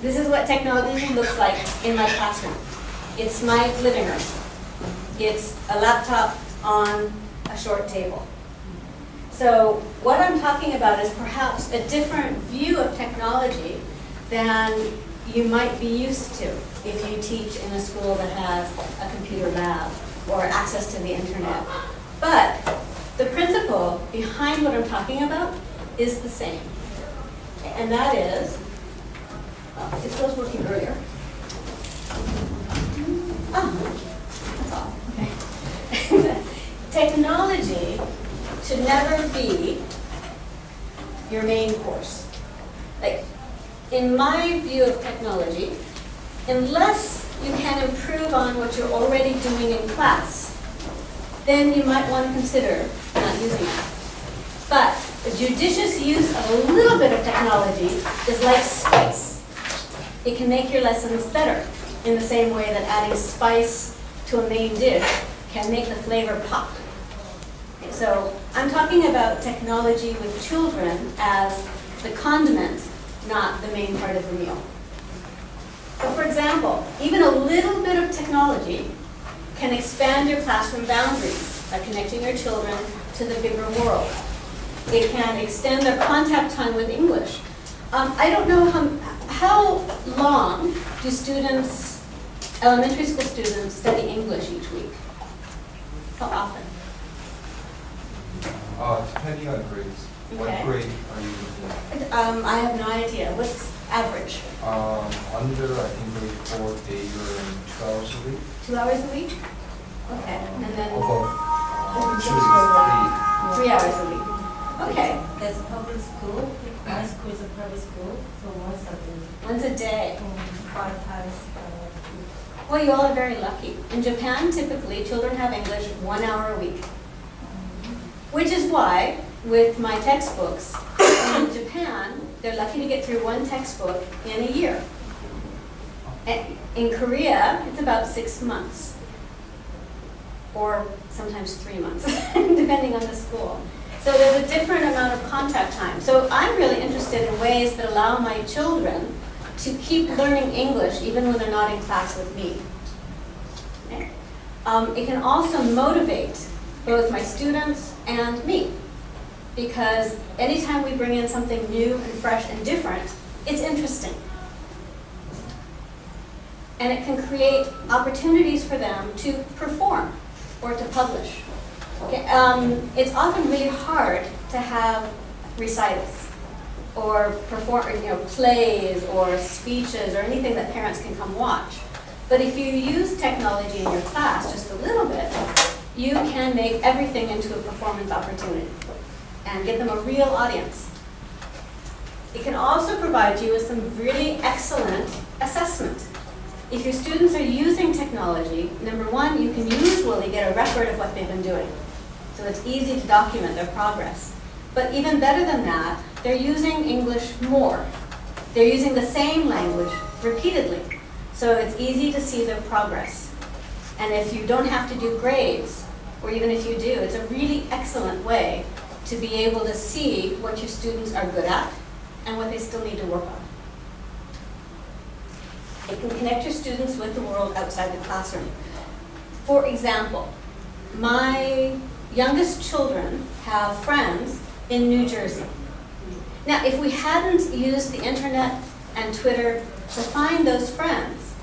This is what technology looks like in my classroom. It's my living room. It's a laptop on a short table. So what I'm talking about is perhaps a different view of technology than you might be used to if you teach in a school that has a computer lab or access to the internet. But the principle behind what I'm talking about is the same. And that is, it was working earlier. Oh, that's all, okay. Technology should never be your main course. Like, in my view of technology, unless you can improve on what you're already doing in class, then you might want to consider not using it. But the judicious use of a little bit of technology is like spice. It can make your lessons better in the same way that adding spice to a main dish can make the flavor pop. Okay, so I'm talking about technology with children as the condiment, not the main part of the meal. So for example, even a little bit of technology can expand your classroom boundaries by connecting your children to the bigger world. It can extend their contact time with English. I don't know how long do students, elementary school students, study English each week? How often? Depending on grades. Okay. What grade are you looking at? I have no idea. What's average? Under, I think, grade 4, they learn 2 hours a week. 2 hours a week? Okay, and then Above, 3 hours a week. Okay, There's a public school, my school is a private school, so once a day, once a day. 5 times a week. Well, you all are very lucky. In Japan, typically, children have English 1 hour a week. Which is why, with my textbooks, in Japan, they're lucky to get through one textbook in a year. In Korea, it's about 6 months. Or sometimes 3 months, depending on the school. So there's a different amount of contact time. So I'm really interested in ways that allow my children to keep learning English even when they're not in class with me. Okay. It can also motivate both my students and me, because anytime we bring in something new and fresh and different, it's interesting. And it can create opportunities for them to perform or to publish. Okay. It's often really hard to have recitals or perform, plays or speeches or anything that parents can come watch. But if you use technology in your class just a little bit, you can make everything into a performance opportunity and get them a real audience. It can also provide you with some really excellent assessment. If your students are using technology, number one, you can usually get a record of what they've been doing. So it's easy to document their progress. But even better than that, they're using English more. They're using the same language repeatedly. So it's easy to see their progress. And if you don't have to do grades, or even if you do, it's a really excellent way to be able to see what your students are good at and what they still need to work on. It can connect your students with the world outside the classroom. For example, my youngest children have friends in New Jersey. Now, if we hadn't used the internet and Twitter to find those friends,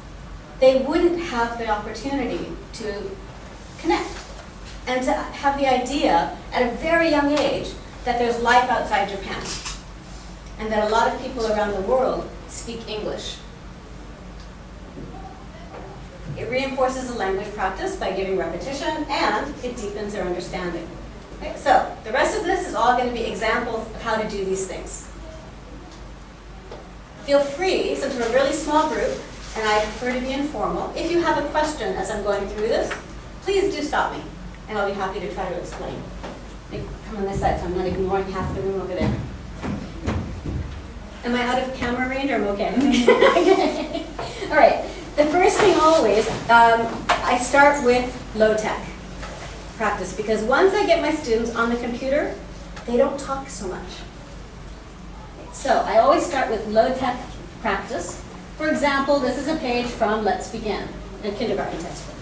they wouldn't have the opportunity to connect and to have the idea at a very young age that there's life outside Japan and that a lot of people around the world speak English. It reinforces the language practice by giving repetition, and it deepens their understanding. Okay, so the rest of this is all going to be examples of how to do these things. Feel free, since we're a really small group, and I prefer to be informal, if you have a question as I'm going through this, please do stop me, and I'll be happy to try to explain. Come on this side so I'm not ignoring half the room over there. Am I out of camera range or I'm okay? Okay. All right. The first thing always, I start with low-tech practice, because once I get my students on the computer, they don't talk so much. So I always start with low-tech practice. For example, this is a page from Let's Begin, a kindergarten textbook.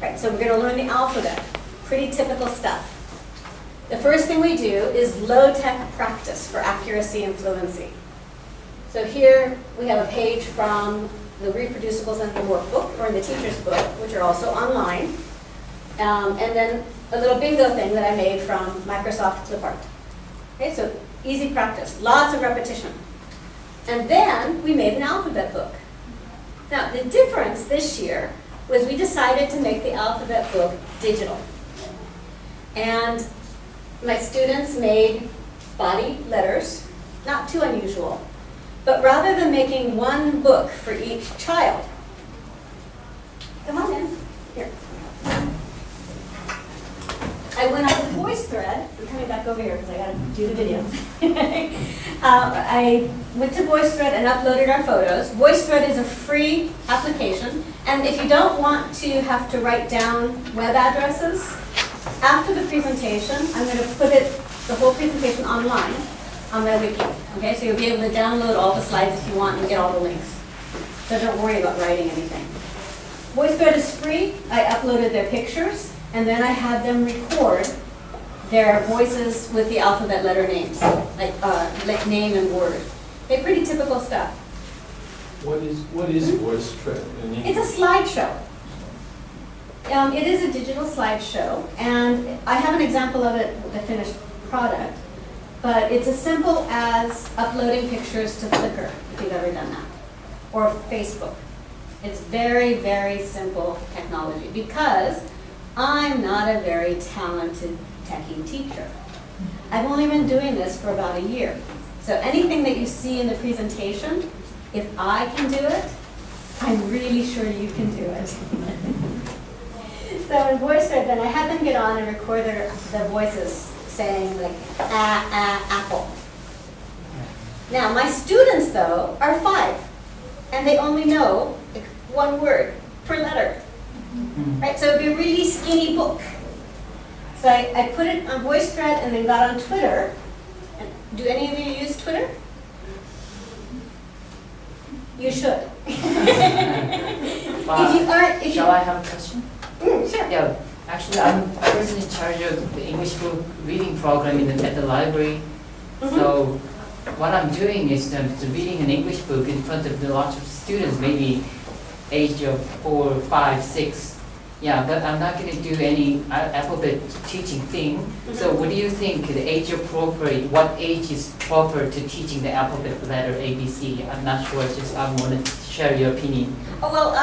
Right, so we're going to learn the alphabet. Pretty typical stuff. The first thing we do is low-tech practice for accuracy and fluency. So here we have a page from the reproducibles in the workbook or in the teacher's book, which are also online. And then a little bingo thing that I made from Microsoft Clipart. Okay, so easy practice, lots of repetition. And then we made an alphabet book. Now, the difference this year was we decided to make the alphabet book digital. And my students made body letters, not too unusual. But rather than making one book for each child, come on in, here. I went on VoiceThread. I'm coming back over here because I got to do the video. I went to VoiceThread and uploaded our photos. VoiceThread is a free application, and if you don't want to have to write down web addresses, after the presentation, I'm going to put the whole presentation online on my wiki. Okay, so you'll be able to download all the slides if you want and get all the links. So don't worry about writing anything. VoiceThread is free. I uploaded their pictures. And then I had them record their voices with the alphabet letter names, like name and word. They're pretty typical stuff. What is VoiceThread? It's a slideshow. It is a digital slideshow, and I have an example of it, the finished product. But it's as simple as uploading pictures to Flickr, if you've ever done that, or Facebook. It's very, very simple technology because I'm not a very talented techie teacher. I've only been doing this for about a year. So anything that you see in the presentation, if I can do it, I'm really sure you can do it. So in VoiceThread, then I had them get on and record their voices saying like, apple. Now my students though are 5, and they only know like, one word per letter. Right, so it'd be a really skinny book. So I put it on VoiceThread and then got on Twitter. And do any of you use Twitter? You should. Shall I have a question? Sure. Yeah, actually, I'm the person in charge of the English book reading program at the library. So what I'm doing is reading an English book in front of lots of students, maybe age of 4, 5, 6. Yeah, but I'm not going to do any alphabet teaching thing. So what do you think the age appropriate, what age is proper to teaching the alphabet letter ABC? I'm not sure, just I want to share your opinion. Oh, well,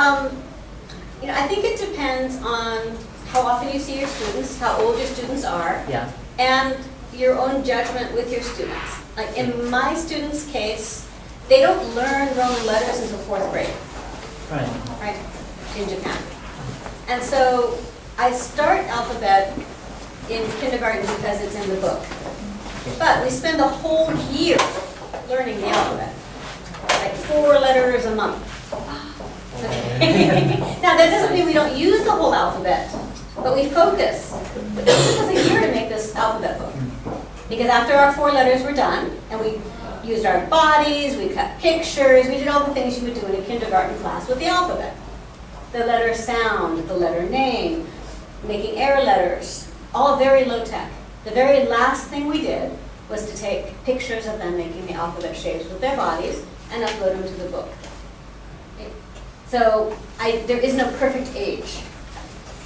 I think it depends on how often you see your students, how old your students are, Yeah. and your own judgment with your students. Like in my students' case, they don't learn Roman letters until 4th grade. Right, in Japan. And so I start alphabet in kindergarten because it's in the book. But we spend a whole year learning the alphabet, like 4 letters a month. Now that doesn't mean we don't use the whole alphabet, but we focus. It took us a year to make this alphabet book. Because after our 4 letters were done, and we used our bodies, we cut pictures, we did all the things you would do in a kindergarten class with the alphabet. The letter sound, the letter name, making error letters, all very low tech. The very last thing we did was to take pictures of them making the alphabet shapes with their bodies and upload them to the book. Okay. So there is no perfect age.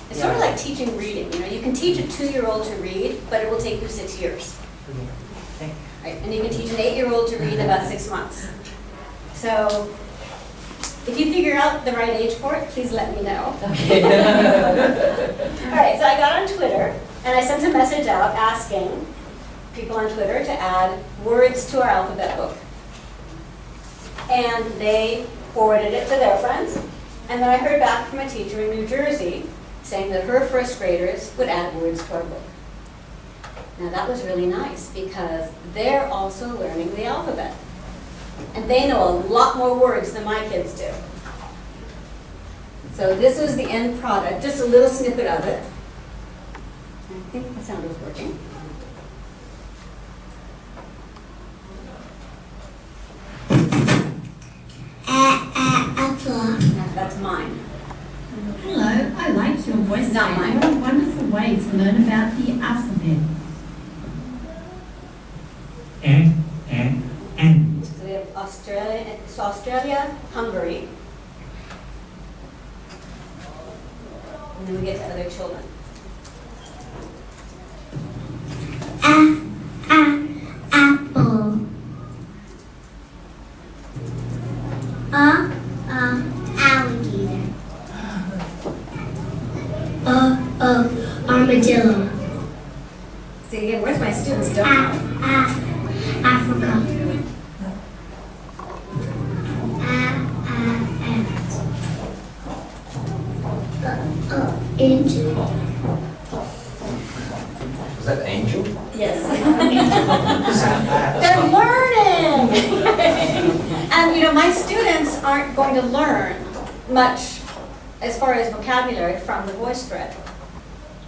It's sort of like teaching reading. You can teach a 2-year-old to read, but it will take you 6 years. Right? And you can teach an 8-year-old to read in about 6 months. So if you figure out the right age for it, please let me know. Okay. All right, so I got on Twitter, and I sent a message out asking people on Twitter to add words to our alphabet book. And they forwarded it to their friends. And then I heard back from a teacher in New Jersey saying that her 1st graders would add words to our book. Now that was really nice because they're also learning the alphabet. And they know a lot more words than my kids do. So this was the end product, just a little snippet of it. I think the sound was working. not mine. What a wonderful way to learn about the alphabet. So we have Australia, Hungary. And then we get to other children. Apple. Alligator. Armadillo. See again, where's my students? Don't know. Africa. Angel. Is that angel? Yes. They're learning. And my students aren't going to learn much as far as vocabulary from the voice thread,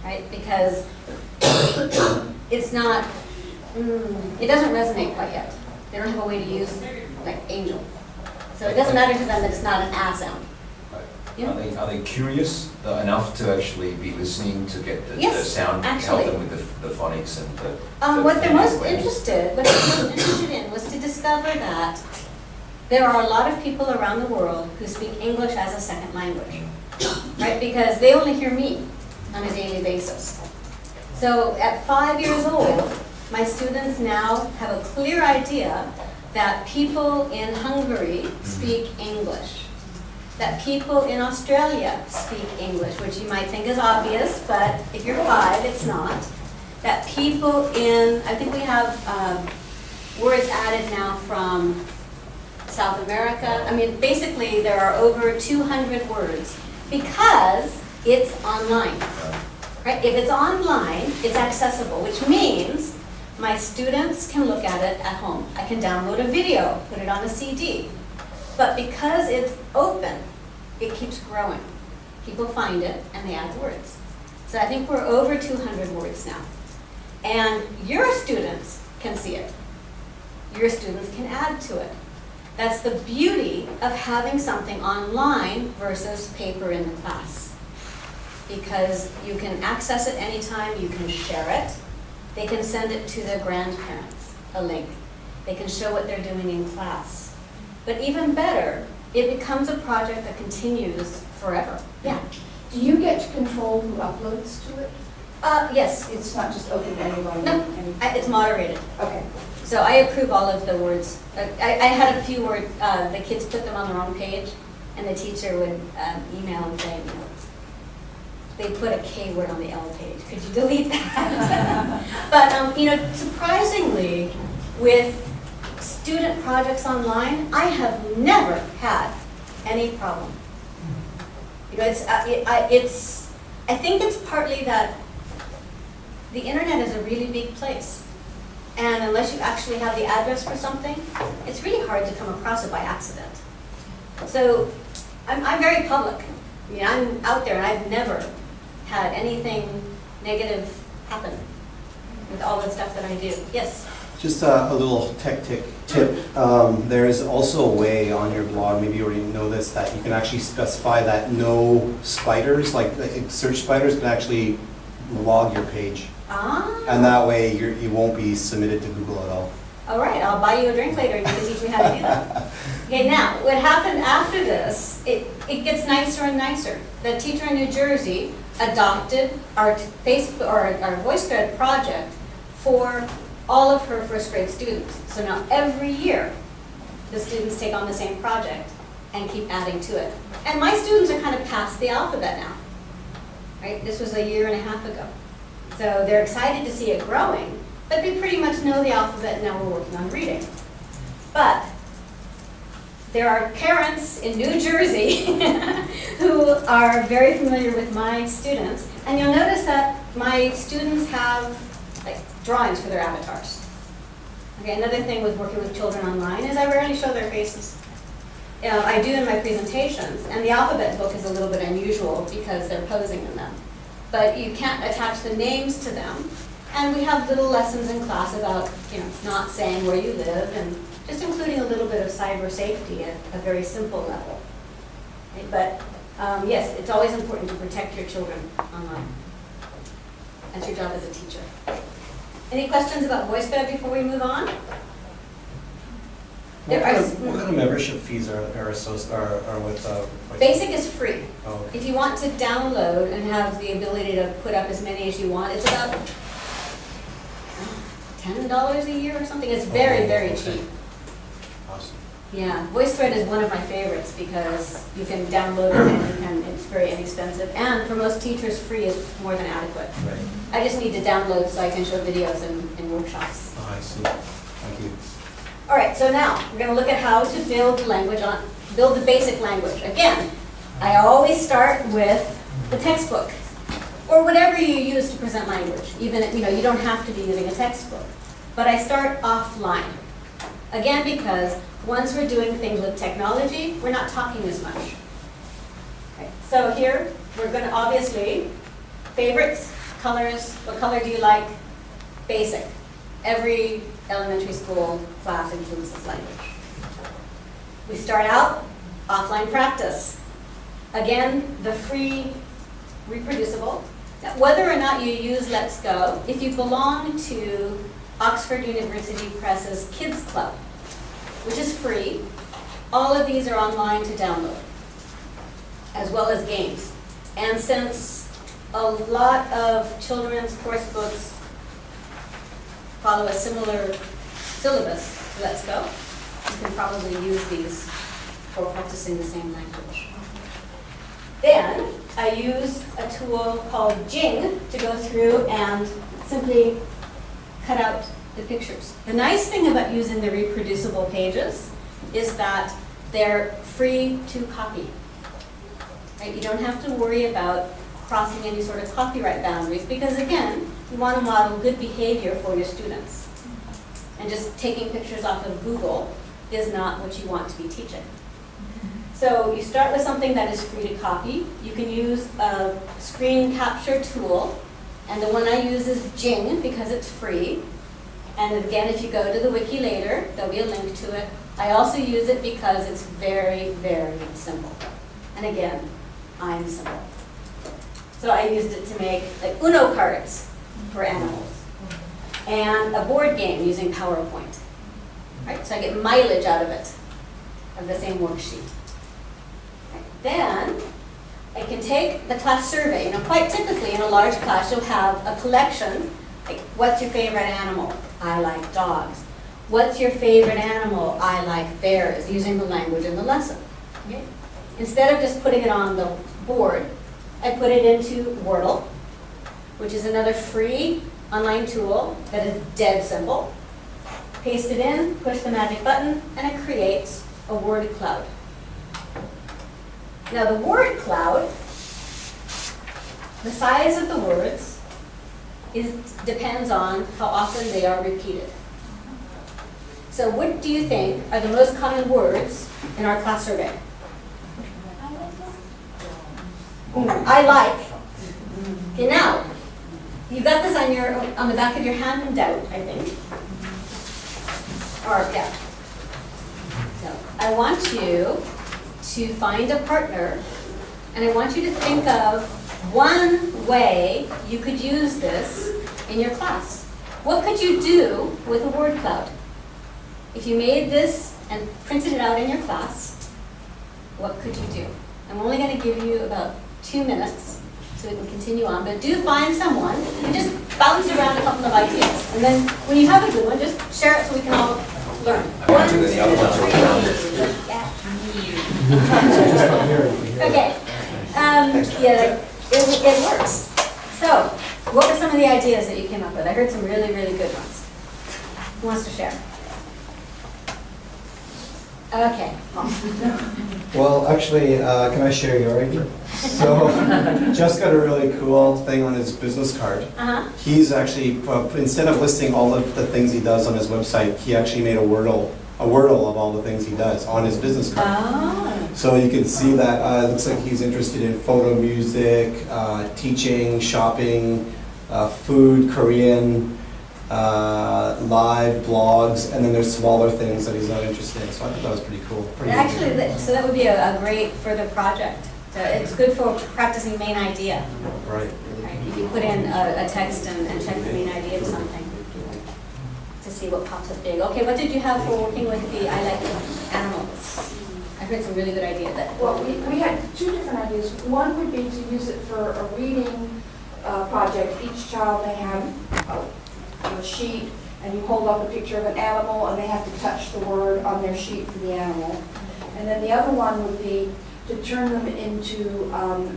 right? Because it's not, it doesn't resonate quite yet. They don't have a way to use like angel. So it doesn't matter to them that it's not an ah sound. Yeah. Are they curious enough to actually be listening to get the Yes, sound, actually. help them with the phonics and the What they're most language? interested in was to discover that there are a lot of people around the world who speak English as a second language, right? Because they only hear me on a daily basis. So at 5 years old, my students now have a clear idea that people in Hungary speak English, that people in Australia speak English, which you might think is obvious, but if you're 5, it's not. That people in, I think we have words added now from South America. I mean, basically there are over 200 words because it's online, right? If it's online, it's accessible, which means my students can look at it at home. I can download a video, put it on a CD. But because it's open, it keeps growing. People find it and they add words. So I think we're over 200 words now. And your students can see it. Your students can add to it. That's the beauty of having something online versus paper in the class. Because you can access it anytime, you can share it. They can send it to their grandparents, a link. They can show what they're doing in class. But even better, it becomes a project that continues forever. Yeah. Do you get to control who uploads to it? Yes. It's not just open to anyone? No, it's moderated. Okay. So I approve all of the words. I had a few words, the kids put them on their own page, and the teacher would email and say, they put a K word on the L page. Could you delete that? But surprisingly, with student projects online, I have never had any problem. I think it's partly that the internet is a really big place. And unless you actually have the address for something, it's really hard to come across it by accident. So I'm very public. I mean, I'm out there and I've never had anything negative happen with all the stuff that I do. Yes? Just a little tip. There is also a way on your blog, maybe you already know this, that you can actually specify that no spiders, like search spiders, can actually log your page. And that way you won't be submitted to Google at all. All right, I'll buy you a drink later and you can teach me how to do that. Okay, now, what happened after this, it gets nicer and nicer. The teacher in New Jersey adopted our Facebook or our VoiceThread project for all of her first grade students. So now every year, the students take on the same project and keep adding to it. And my students are kind of past the alphabet now, right? This was 1.5 years ago. So they're excited to see it growing, but they pretty much know the alphabet and now we're working on reading. But there are parents in New Jersey who are very familiar with my students, and you'll notice that my students have drawings for their avatars. Okay, another thing with working with children online is I rarely show their faces. I do in my presentations, and the alphabet book is a little bit unusual because they're posing in them. But you can't attach the names to them, and we have little lessons in class about not saying where you live and just including a little bit of cyber safety at a very simple level. Okay, but Yes, it's always important to protect your children online. That's your job as a teacher. Any questions about VoiceWeb before we move on? There are What kind of membership fees are with? Basic is free. Oh, okay. If you want to download and have the ability to put up as many as you want, it's about $10 a year or something. It's very, very okay. cheap. Awesome. Yeah, VoiceThread is one of my favorites because you can download it and it's very inexpensive. And for most teachers, free is more than adequate. Right. I just need to download so I can show videos and workshops. Oh, I see. Thank you. All right, so now we're going to look at how to build build the basic language. Again, I always start with the textbook or whatever you use to present language. Even if, you don't have to be using a textbook, but I start offline. Again, because once we're doing things with technology, we're not talking as much. Okay, so here we're going to obviously favorites, colors. What color do you like? Basic. Every elementary school class includes this language. We start out, offline practice. Again, the free, reproducible. Now, whether or not you use Let's Go, if you belong to Oxford University Press's Kids Club, which is free, all of these are online to download, as well as games. And since a lot of children's course books follow a similar syllabus to Let's Go, you can probably use these for practicing the same language. Then I use a tool called Jing to go through and simply cut out the pictures. The nice thing about using the reproducible pages is that they're free to copy. Right? You don't have to worry about crossing any sort of copyright boundaries because, again, you want to model good behavior for your students. And just taking pictures off of Google is not what you want to be teaching. So you start with something that is free to copy. You can use a screen capture tool, and the one I use is Jing because it's free. And again, if you go to the wiki later, there'll be a link to it. I also use it because it's very, very simple. And again, I'm simple. So I used it to make like Uno cards for animals and a board game using PowerPoint. Right? So I get mileage out of it, of the same worksheet. Right. Then I can take the class survey. Quite typically in a large class, you'll have a collection. Like, what's your favorite animal? I like dogs. What's your favorite animal? I like bears, using the language in the lesson. Okay? Instead of just putting it on the board, I put it into Wordle, which is another free online tool that is dead simple. Paste it in, push the magic button, and it creates a word cloud. Now the word cloud, the size of the words depends on how often they are repeated. So what do you think are the most common words in our class survey? I like. Okay, now, you got this on the back of your handout, I think. Or, yeah. So, I want you to find a partner, and I want you to think of one way you could use this in your class. What could you do with a word cloud? If you made this and printed it out in your class, what could you do? I'm only going to give you about 2 minutes so we can continue on, but do find someone and just bounce around a couple of ideas. And then when you have a good one, just share it so we can all learn. I want to do the other ones around it. Okay. Yeah, it works. So, what were some of the ideas that you came up with? I heard some really, really good ones. Who wants to share? Okay. Well, actually, can I share your idea? So, Just got a really cool thing on his business card. Uh-huh. He's actually, instead of listing all of the things he does on his website, he actually made a Wordle of all the things he does on his business card. Oh. So you can see that it looks like he's interested in photo, music, teaching, shopping, food, Korean, live blogs, and then there's smaller things that he's not interested in. So I thought that was pretty cool. Pretty Actually, so that would be a great further project to So it's good for practicing main idea. Right. Right? If you put in a text and check the main idea of something to see what pops up big. Okay, what did you have for working with the I like animals? I heard some really good ideas that. Well, we had two different ideas. One would be to use it for a reading project. Each child may have a sheet, and you hold up a picture of an animal, and they have to touch the word on their sheet for the animal. And then the other one would be to turn them into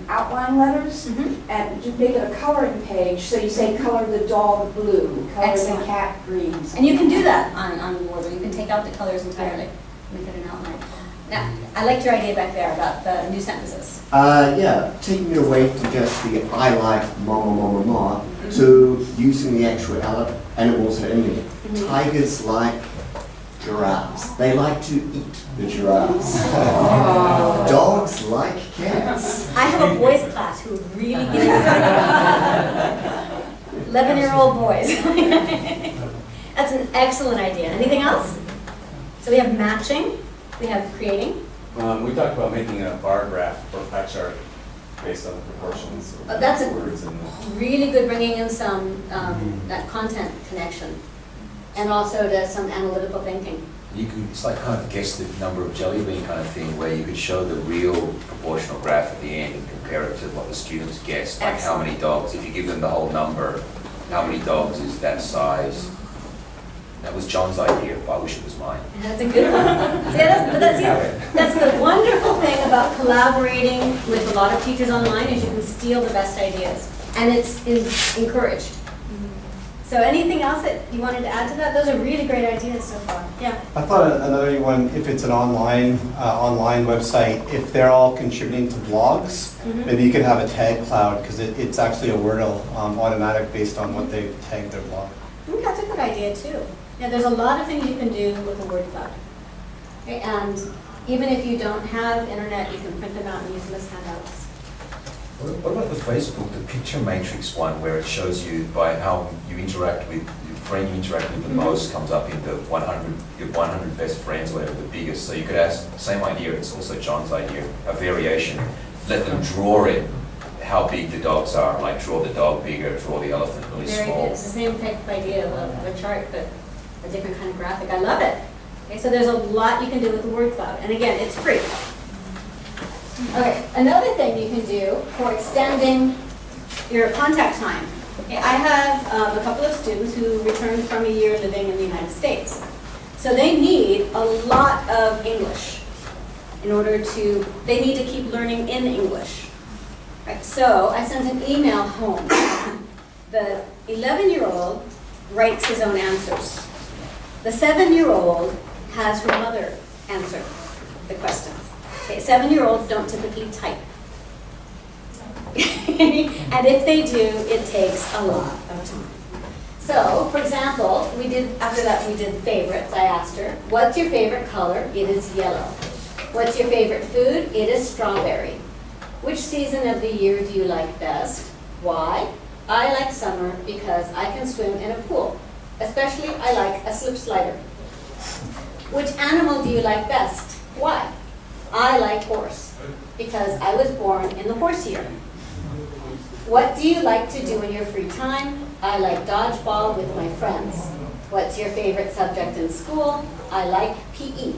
outline letters and to make it a coloring page. So you say color the dog blue, color Excellent. the cat green. And you can do that on Word. You can take out the colors entirely, make it an outline. Now, I liked your idea back there about the new sentences. Yeah, taking it away from just the I like mama mama ma to using the actual animals in there. Tigers like giraffes. They like to eat the giraffes. Dogs like cats. I have a boys class who really get it. 11-year-old boys. That's an excellent idea. Anything else? So we have matching, we have creating. We talked about making a bar graph or pie chart based on the proportions of That's a words and really good, bringing in some that content connection, and also to some analytical thinking. You could, it's like kind of guess the number of jelly bean kind of thing, where you could show the real proportional graph at the end and compare it to what the students guessed, like how many dogs, if you give them the whole number, how many dogs is that size? That was John's idea, but I wish it was mine. That's a good one. That's the wonderful thing about collaborating with a lot of teachers online, is you can steal the best ideas, and it's encouraged. So anything else that you wanted to add to that? Those are really great ideas so far. Yeah. I thought another one, if it's an online website, if they're all contributing to blogs, maybe you could have a tag cloud, because it's actually a Wordle automatic based on what they've tagged their blog. I think that's a good idea too. Yeah, there's a lot of things you can do with a word cloud. Okay, and even if you don't have internet, you can print them out and use them as handouts. What about the Facebook, the picture matrix one, where it shows you by how you interact with, your friend you interact with the most comes up in the 100, your 100 best friends, whatever, the biggest. So you could ask, same idea, it's also John's idea, a variation. Let them draw it, how big the dogs are, like draw the dog bigger, draw the elephant really Very small. good. It's the same type of idea of a chart, but a different kind of graphic. I love it. Okay, so there's a lot you can do with the word cloud. And again, it's free. Okay, another thing you can do for extending your contact time. Okay, I have a couple of students who returned from a year living in the United States. So they need a lot of English in order to, they need to keep learning in English. Right, so I sent an email home. The 11-year-old writes his own answers. The 7-year-old has her mother answer the questions. Okay, 7-year-olds don't typically type. And if they do, it takes a lot of time. So, for example, after that we did favorites. I asked her, what's your favorite color? It is yellow. What's your favorite food? It is strawberry. Which season of the year do you like best? Why? I like summer because I can swim in a pool. Especially I like a slip slider. Which animal do you like best? Why? I like horse because I was born in the horse year. What do you like to do in your free time? I like dodgeball with my friends. What's your favorite subject in school? I like PE.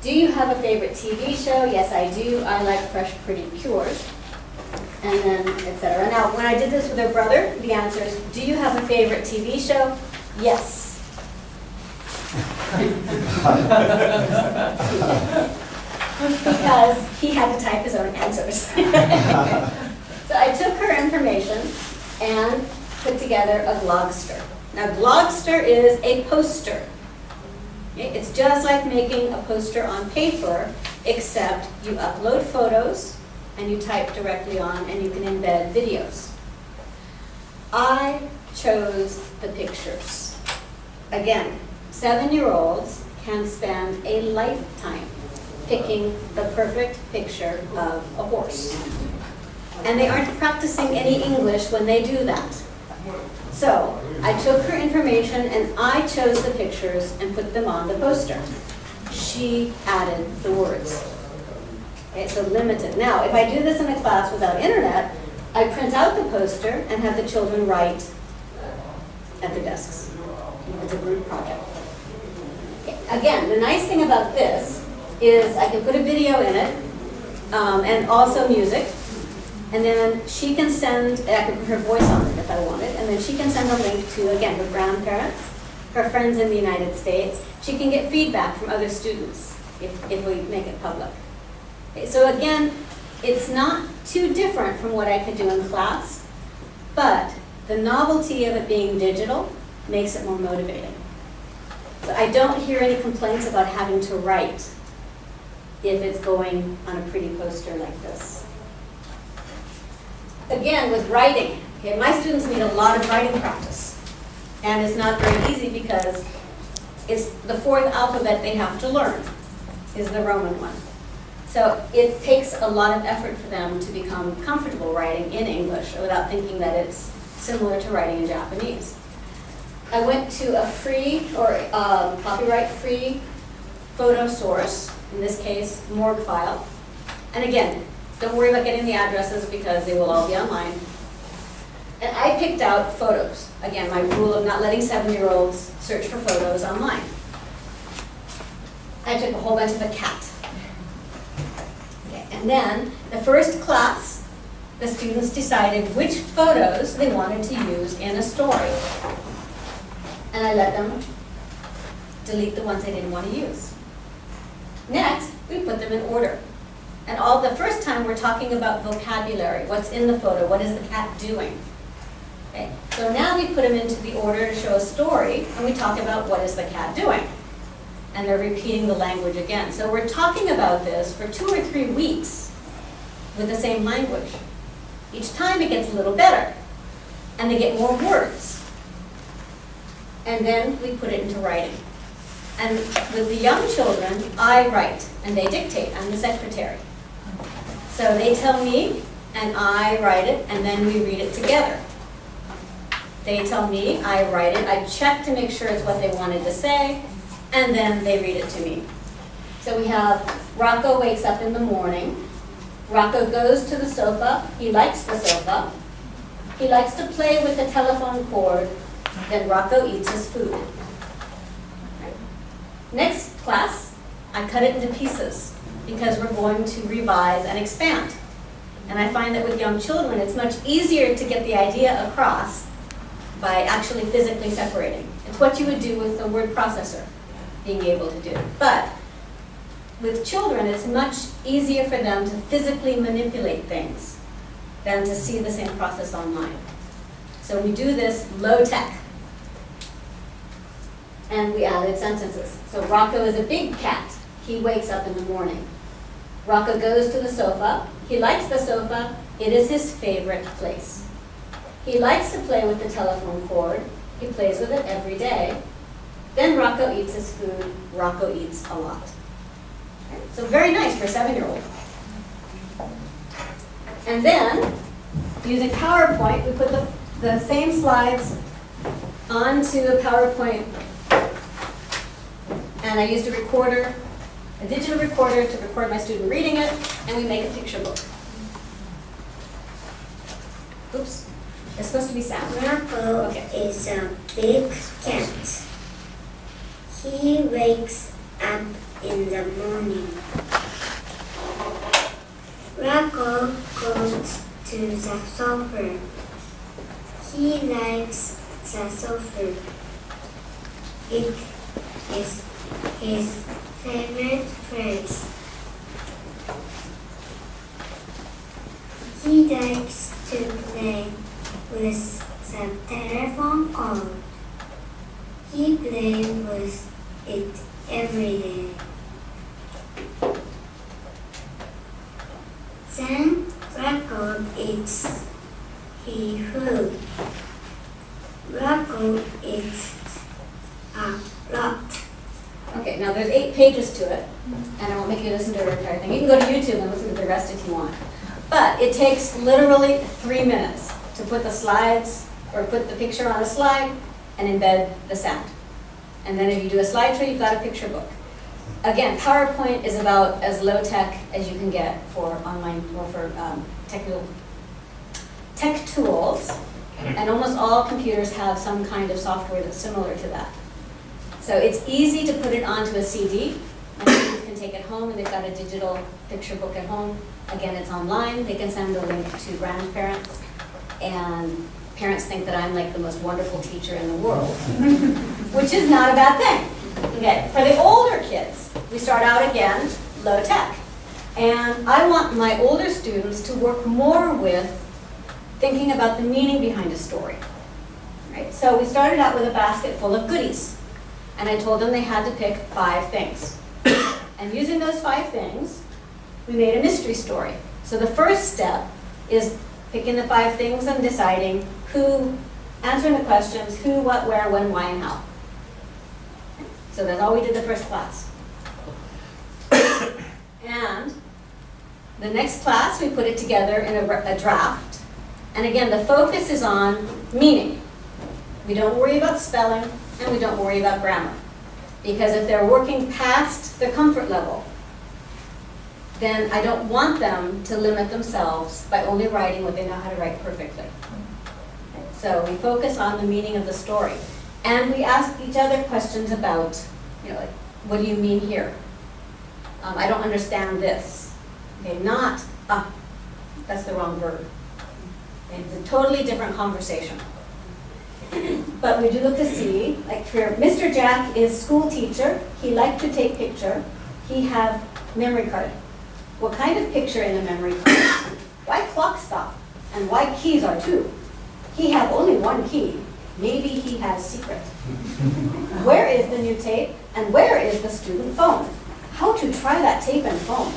Do you have a favorite TV show? Yes, I do. I like Fresh Pretty Pure. And then, etc. Now, when I did this with her brother, the answer is, do you have a favorite TV show? Yes. Because he had to type his own answers. So I took her information and put together a Glogster. Now, Glogster is a poster. Okay? It's just like making a poster on paper, except you upload photos and you type directly on, and you can embed videos. I chose the pictures. Again, 7-year-olds can spend a lifetime picking the perfect picture of a horse. And they aren't practicing any English when they do that. So I took her information and I chose the pictures and put them on the poster. She added the words. Okay, so limited. Now, if I do this in a class without internet, I print out the poster and have the children write at their desks. It's a group project. Okay, again, the nice thing about this is I can put a video in it, and also music, and then she can send, I can put her voice on it if I wanted, and then she can send a link to, again, her grandparents, her friends in the United States. She can get feedback from other students if we make it public. Okay, so again, it's not too different from what I could do in class, but the novelty of it being digital makes it more motivating. So I don't hear any complaints about having to write if it's going on a pretty poster like this. Again, with writing, okay, my students need a lot of writing practice. And it's not very easy because it's the fourth alphabet they have to learn is the Roman one. So it takes a lot of effort for them to become comfortable writing in English without thinking that it's similar to writing in Japanese. I went to a free or copyright-free photo source, in this case, morgue file. And again, don't worry about getting the addresses because they will all be online. And I picked out photos. Again, my rule of not letting 7-year-olds search for photos online. I took a whole bunch of a cat. Okay, and then the first class, the students decided which photos they wanted to use in a story. And I let them delete the ones they didn't want to use. Next, we put them in order. And all the first time we're talking about vocabulary, what's in the photo, what is the cat doing? Okay. So now we put them into the order to show a story, and we talk about what is the cat doing. And they're repeating the language again. So we're talking about this for 2 or 3 weeks with the same language. Each time it gets a little better, and they get more words. And then we put it into writing. And with the young children, I write, and they dictate. I'm the secretary. So they tell me, and I write it, and then we read it together. They tell me, I write it, I check to make sure it's what they wanted to say, and then they read it to me. So we have Rocco wakes up in the morning. Rocco goes to the sofa. He likes the sofa. He likes to play with the telephone cord. Then Rocco eats his food. Next class, I cut it into pieces because we're going to revise and expand. And I find that with young children, it's much easier to get the idea across by actually physically separating. It's what you would do with the word processor, being able to do. But with children, it's much easier for them to physically manipulate things than to see the same process online. So we do this low tech. And we added sentences. So Rocco is a big cat. He wakes up in the morning. Rocco goes to the sofa. He likes the sofa. It is his favorite place. He likes to play with the telephone cord. He plays with it every day. Then Rocco eats his food. Rocco eats a lot. Okay? So very nice for a 7-year-old. And then, using PowerPoint, we put the same slides onto a PowerPoint. And I used a recorder, a digital recorder to record my student reading it, and we make a picture book. Oops, it's supposed to be sound. Rocco is a big cat. He wakes up in the morning. Rocco goes to the sofa. He likes the sofa. It is his favorite place. He likes to play with the telephone cord. He plays with it every day. Then Rocco eats his food. Rocco eats a lot. Okay, now there's 8 pages to it, and I won't make you listen to the entire thing. You can go to YouTube and listen to the rest if you want. But it takes literally 3 minutes to put the slides, or put the picture on a slide, and embed the sound. And then if you do a slideshow, you've got a picture book. Again, PowerPoint is about as low-tech as you can get for online or for tech tools, and almost all computers have some kind of software that's similar to that. So it's easy to put it onto a CD, and students can take it home, and they've got a digital picture book at home. Again, it's online. They can send a link to grandparents, and parents think that I'm like the most wonderful teacher in the world, which is not a bad thing. Okay, for the older kids, we start out again low tech. And I want my older students to work more with thinking about the meaning behind a story. Right? So we started out with a basket full of goodies. And I told them they had to pick 5 things. And using those 5 things, we made a mystery story. So the first step is picking the 5 things and deciding who, answering the questions, who, what, where, when, why, and how. So that's all we did the first class. And the next class, we put it together in a draft. And again, the focus is on meaning. We don't worry about spelling, and we don't worry about grammar. Because if they're working past their comfort level, then I don't want them to limit themselves by only writing what they know how to write perfectly. So we focus on the meaning of the story. And we ask each other questions about, like, what do you mean here? I don't understand this. Okay, not, that's the wrong verb. It's a totally different conversation. But we do look to see, like for Mr. Jack is school teacher, he liked to take picture, he have memory card. What kind of picture in a memory card? Why clock stop? And why keys are 2? He have only 1 key. Maybe he has secret. Where is the new tape? And where is the student phone? How to try that tape and phone?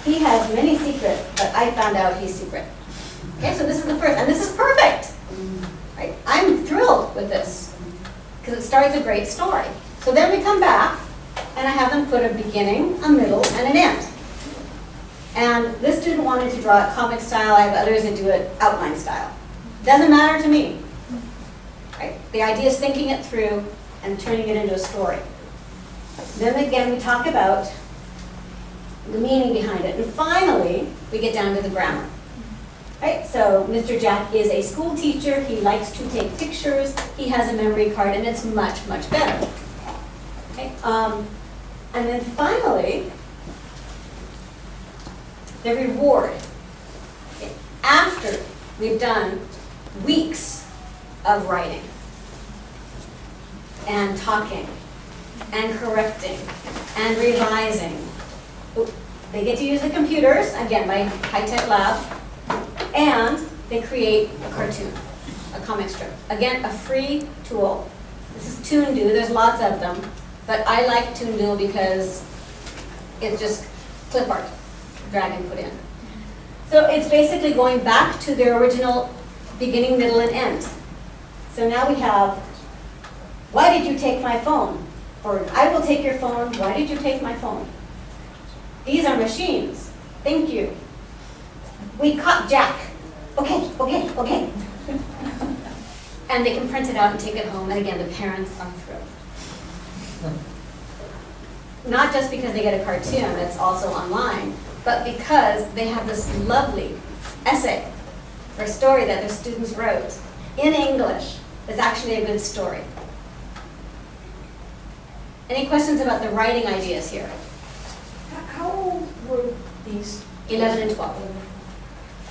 He has many secrets, but I found out he's secret. Okay, so this is the first, and this is perfect. Right? I'm thrilled with this because it starts a great story. So then we come back, and I have them put a beginning, a middle, and an end. And this student wanted to draw it comic style. I have others that do it outline style. Doesn't matter to me. Right? The idea is thinking it through and turning it into a story. Then again, we talk about the meaning behind it. And finally, we get down to the grammar. Right? So Mr. Jack is a school teacher. He likes to take pictures. He has a memory card, and it's much, much better. Okay? And then finally, the reward. Okay? After we've done weeks of writing and talking and correcting and revising, they get to use the computers, again, my high-tech lab, and they create a cartoon, a comic strip. Again, a free tool. This is Toon Do. There's lots of them, but I like Toon Do because it's just clip art, drag and put in. So it's basically going back to their original beginning, middle, and end. So now we have, why did you take my phone? Or I will take your phone. Why did you take my phone? These are machines. Thank you. We caught Jack. Okay, okay, okay. And they can print it out and take it home. And again, the parents are thrilled. Not just because they get a cartoon that's also online, but because they have this lovely essay or story that their students wrote in English. It's actually a good story. Any questions about the writing ideas here? How old were these? 11 and 12.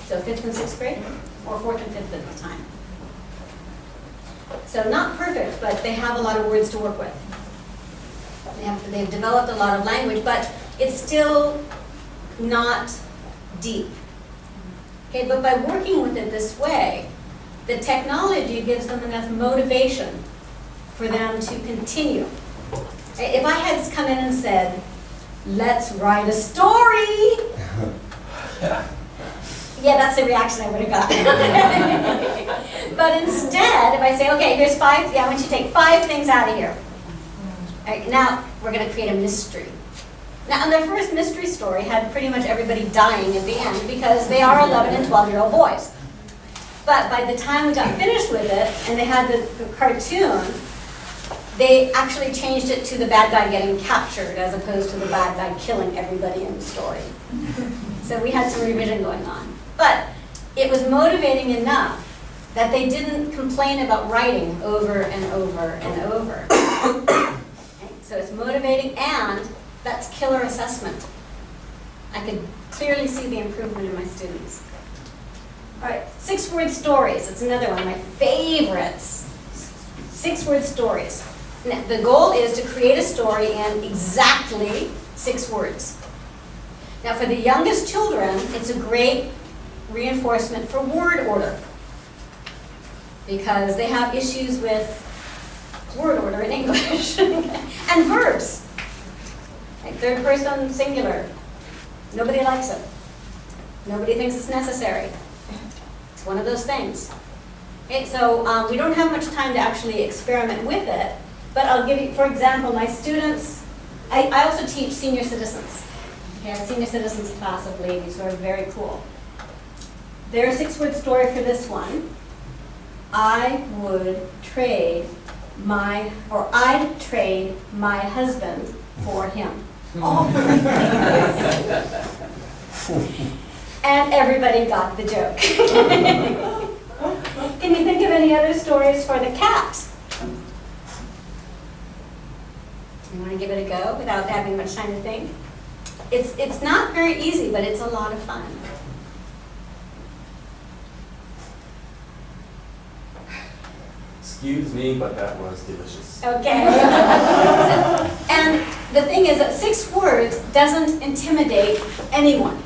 So 5th and 6th grade, or 4th and 5th at the time. So not perfect, but they have a lot of words to work with. They've developed a lot of language, but it's still not deep. Okay, but by working with it this way, the technology gives them enough motivation for them to continue. If I had come in and said, let's write a story, yeah, that's the reaction I would have gotten. But instead, if I say, okay, here's 5, I want you to take 5 things out of here. All right, now we're going to create a mystery. Now, and their first mystery story had pretty much everybody dying at the end because they are 11 and 12-year-old boys. But by the time we got finished with it and they had the cartoon, they actually changed it to the bad guy getting captured as opposed to the bad guy killing everybody in the story. So we had some revision going on. But it was motivating enough that they didn't complain about writing over and over and over. Okay, so it's motivating, and that's killer assessment. I could clearly see the improvement in my students. All right, 6-word stories. It's another one of my favorites. 6-word stories. Now, the goal is to create a story in exactly 6 words. Now, for the youngest children, it's a great reinforcement for word order, because they have issues with word order in English. And verbs. Like third person singular. Nobody likes it. Nobody thinks it's necessary. It's one of those things. Okay, so we don't have much time to actually experiment with it, but I'll give you, for example, my students, I also teach senior citizens. Okay, I have a senior citizens class of ladies who are very cool. Their 6-word story for this one: I'd trade my husband for him. And everybody got the joke. Can you think of any other stories for the cat? You want to give it a go without having much time to think? It's not very easy, but it's a lot of fun. Excuse me, but that was delicious. Okay. And the thing is that 6 words doesn't intimidate anyone.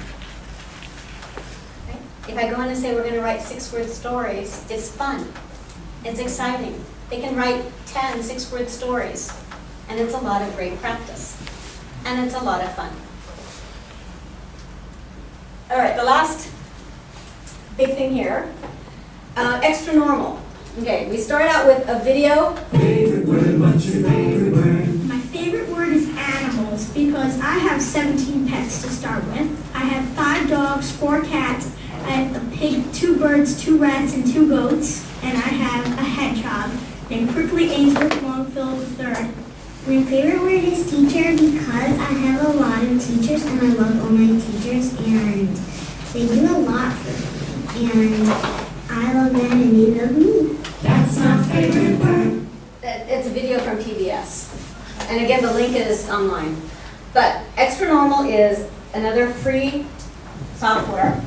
Okay? If I go in and say we're going to write 6-word stories, it's fun. It's exciting. They can write 10 6-word stories, and it's a lot of great practice. And it's a lot of fun. All right, the last big thing here, extra normal. Okay, we start out with a video. Favorite word, what's your favorite word? My favorite word is animals because I have 17 pets to start with. I have 5 dogs, 4 cats, I have a pig, 2 birds, 2 rats, and 2 goats, and I have a hedgehog named Prickly Ainsworth Longfill III. My favorite word is teacher because I have a lot of teachers and I love all my teachers and they do a lot for me. And I love them and they love me. That's my favorite word. It's a video from PBS. And again, the link is online. But Extra Normal is another free software.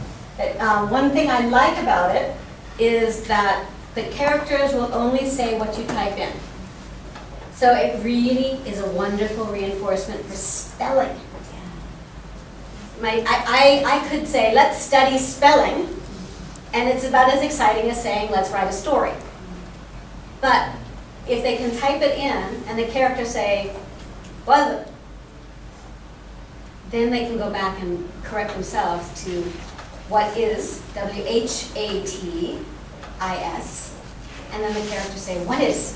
One thing I like about it is that the characters will only say what you type in. So it really is a wonderful reinforcement for spelling. I could say, let's study spelling, and it's about as exciting as saying, let's write a story. But if they can type it in, and the characters say, was it? Then they can go back and correct themselves to what is, WHATIS, and then the characters say, what is?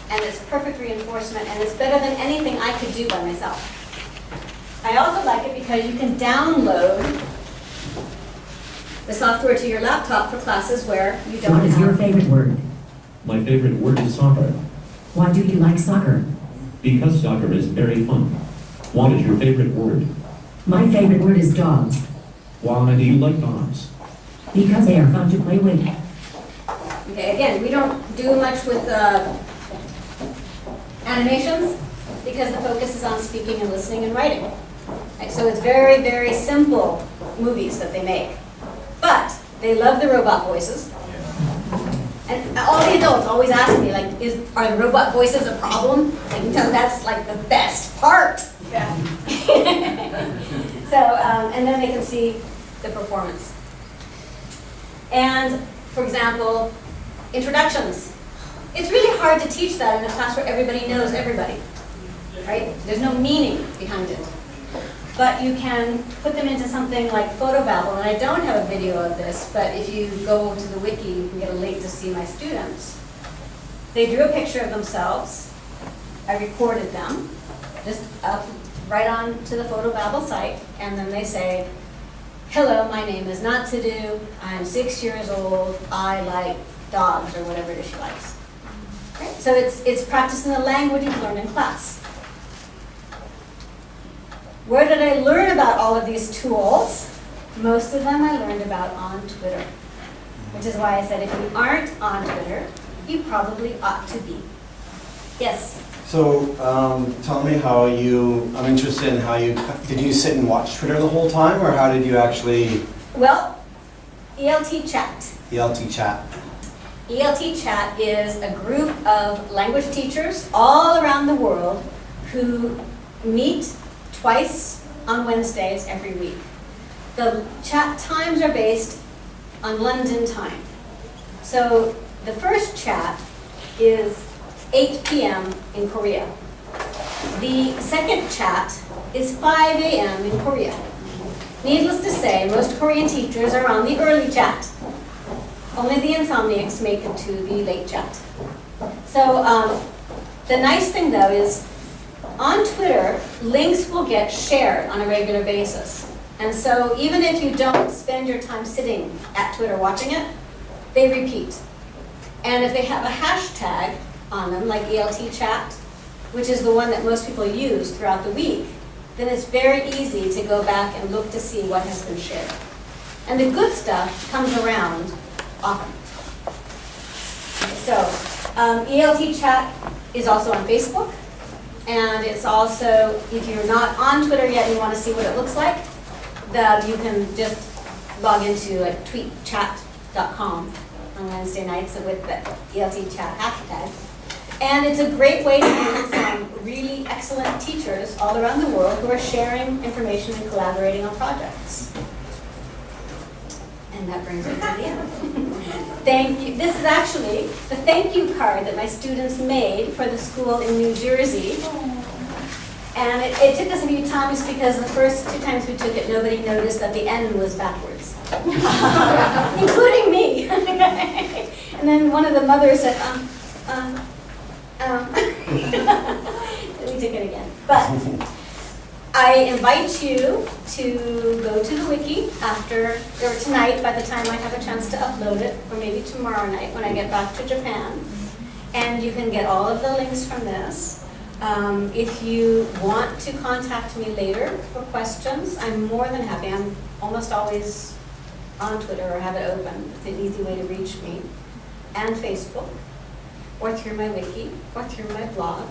And it's perfect reinforcement, and it's better than anything I could do by myself. I also like it because you can download the software to your laptop for classes where you don't What is your favorite word? My favorite word is soccer, Why do you like soccer? because soccer is very fun. What is your favorite word? My favorite word is dogs, Why do you like dogs? because they are fun to play with. Okay, again, we don't do much with animations because the focus is on speaking and listening and writing. Like, so it's very, very simple movies that they make. But they love the robot voices. And all the adults always ask me, like, are the robot voices a problem? Like, no, that's like the best part. Yeah. So, and then they can see the performance. And, for example, introductions. It's really hard to teach that in a class where everybody knows everybody, right? There's no meaning behind it. But you can put them into something like Photobabble, and I don't have a video of this, but if you go to the wiki, you can get a link to see my students. They drew a picture of themselves. I recorded them, just up right on to the Photobabble site, and then they say, hello, my name is Natsudu, I'm 6 years old, I like dogs, or whatever it is she likes. Okay? So it's practicing the language you've learned in class. Where did I learn about all of these tools? Most of them I learned about on Twitter, which is why I said if you aren't on Twitter, you probably ought to be. Yes? So, tell me how I'm interested in how did you sit and watch Twitter the whole time, or how did you actually, Well, ELT Chat. ELT chat? ELT Chat is a group of language teachers all around the world who meet twice on Wednesdays every week. The chat times are based on London time. So the first chat is 8 p.m. in Korea. The second chat is 5 a.m. in Korea. Needless to say, most Korean teachers are on the early chat. Only the insomniacs make it to the late chat. So the nice thing though is on Twitter, links will get shared on a regular basis. And so even if you don't spend your time sitting at Twitter watching it, they repeat. And if they have a hashtag on them, like ELT Chat, which is the one that most people use throughout the week, then it's very easy to go back and look to see what has been shared. And the good stuff comes around often. So ELT Chat is also on Facebook, and it's also, if you're not on Twitter yet and you want to see what it looks like, that you can just log into like tweetchat.com on Wednesday nights with the ELT Chat hashtag. And it's a great way to meet some really excellent teachers all around the world who are sharing information and collaborating on projects. And that brings me to the end. Thank you. This is actually the thank you card that my students made for the school in New Jersey. And it took us a few times because the first 2 times we took it, nobody noticed that the N was backwards, including me. And then one of the mothers said, so we took it again. But I invite you to go to the wiki after, or tonight by the time I have a chance to upload it, or maybe tomorrow night when I get back to Japan. And you can get all of the links from this. If you want to contact me later for questions, I'm more than happy. I'm almost always on Twitter or have it open. It's an easy way to reach me. And Facebook, or through my wiki, or through my blog.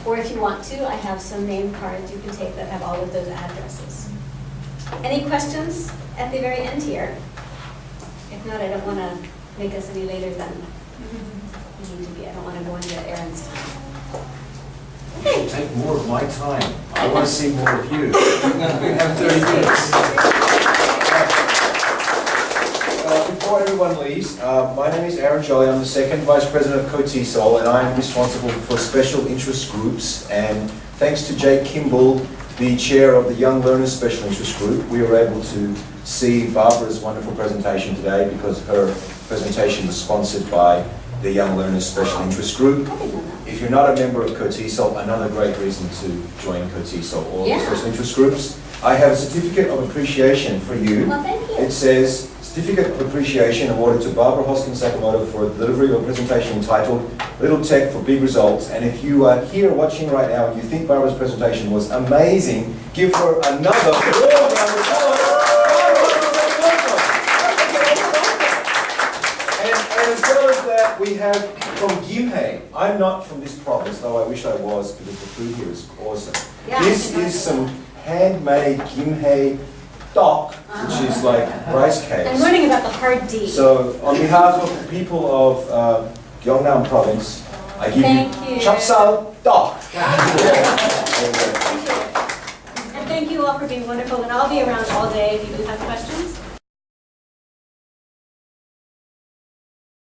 Or if you want to, I have some name cards you can take that have all of those addresses. Any questions at the very end here? If not, I don't want to make us any later than we need to be. I don't want to go into Aaron's time. Okay. Take more of my time. I want to see more of you. We have 30 minutes. Before everyone leaves, my name is Aaron Jolly. I'm the second Vice President of KOTESOL, and I'm responsible for special interest groups. And thanks to Jake Kimball, the chair of the Young Learners Special Interest Group, we were able to see Barbara's wonderful presentation today because her presentation was sponsored by the Young Learners Special Interest Group. If you're not a member of KOTESOL, another great reason to join KOTESOL, all the special interest groups. I have a certificate of appreciation for you. Well, thank you. It says, Certificate of Appreciation awarded to Barbara Hoskins Sakamoto for the delivery of a presentation entitled Little Tech for Big Results. And if you are here watching right now and you think Barbara's presentation was amazing, give her another warm round of applause. And as well as that, we have from Gimhae. I'm not from this province, though I wish I was because the food here is awesome. Yeah, This is some handmade Gimhae dok, which is like rice cakes. I'm learning about the hard D. So, on behalf of the people of Gyeongnam Province, I give you chapsal dok. And thank you all for being wonderful, and I'll be around all day if you do have questions.